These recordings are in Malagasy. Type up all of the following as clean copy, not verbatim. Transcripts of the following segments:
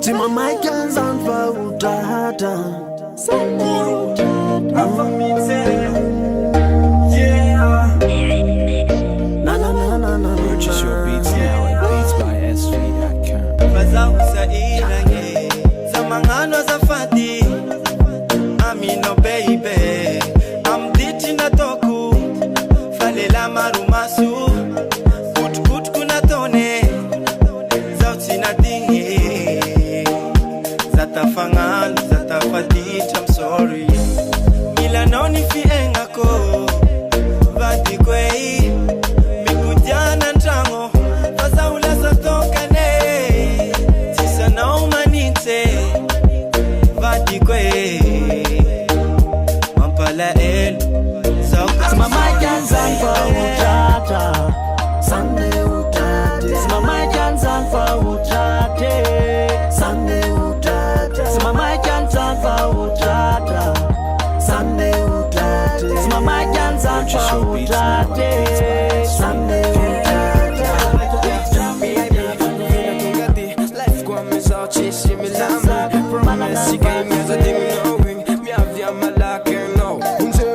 Tima Michael's on Fautata. Sanguru, yeah. Na. Purchase your beats now at beatsbysv.com. Fazao sairage, zamangano zafati. Amino baby, I'm ditching a toku. Falela marumasu, kut kuna tone. Zauti na dingi, zatafangano, zatafadit, I'm sorry. Ila noni fi engako, vadi kwei. Mikujana ntrango, fazaula satokane. Tisa na umanite, vadi kwei. Mampala elu, Tima Michael's on Fautata. Sunday utate. Tima Michael's on Fautata. Sunday utate. Tima Michael's on Fautata. Sunday utate. Tima Michael's on Fautata. Sunday utate. Life kwa meza chesi milami. Promise game meza dimi knowing. Mi avya malake no.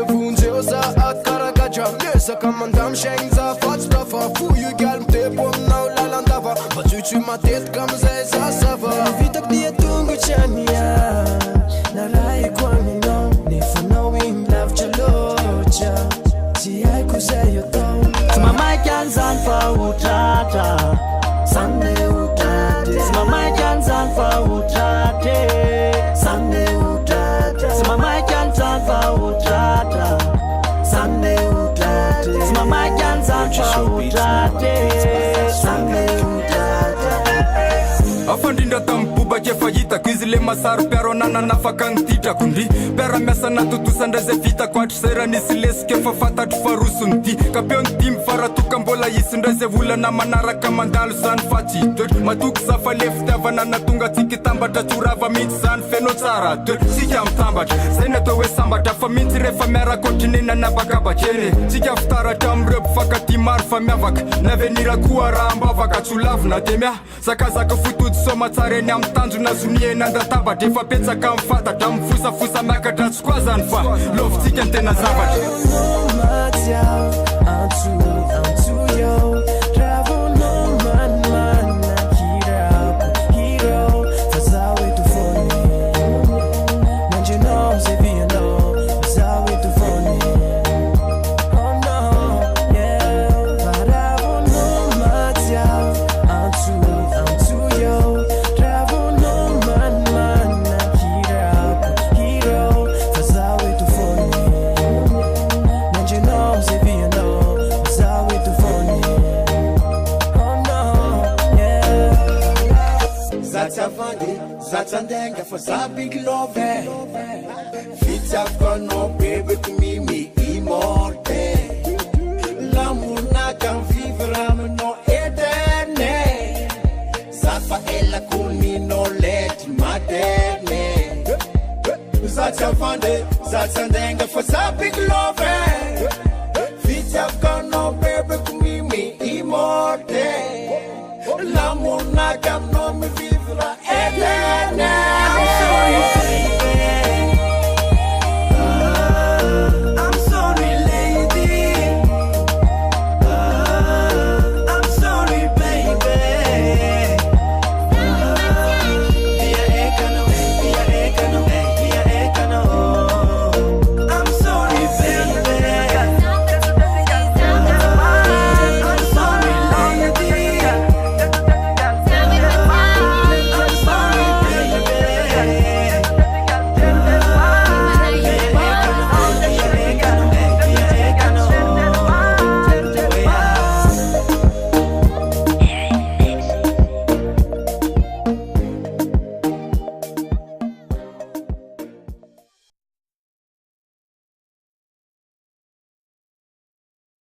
Unze oza akaragaja. Mesa kamandam shenza fatstafa. Fuyu gal mtepom na ulalandava. Bachuchu matet kamza eza sava. Vitak dia tungu chania. Narai kwa mino. Never knowing love chalocha. Si ai kuseyo to. Tima Michael's on Fautata. Sunday utate. Tima Michael's on Fautata. Sunday utate. Tima Michael's on Fautata. Sunday utate. Tima Michael's on Fautata. Sunday utate. Afandinda tampuba kefayita kwizile masaru pero nana nafakang tita kundi pera mesa na tutusanda ze vita kwat sera nisiles kefafata tufarusunti kapion tim fara tukambola yisinda ze vula na manara kamandalu san fati matuk safa left avana na tunga tikitamba taturava mit san fenotsara sikam tambat seneto we samba tafa mitire famera kontinena na bagaba chene sikaftara tamrep fakati marfa mavak na venira kuaramba vakatulav na temia sakazaka futu soma tsareni amtanju na zunie nandataba defa petsa kamfata damfusa makatra tskwazanfa love tiken tena zavat Zatsandenga for that big love. Fits up for no baby to me immorte. L'amour n'a qu'un vivre âme no éternel. Safa ella kuni no let materne. Zatsandenga for that big love.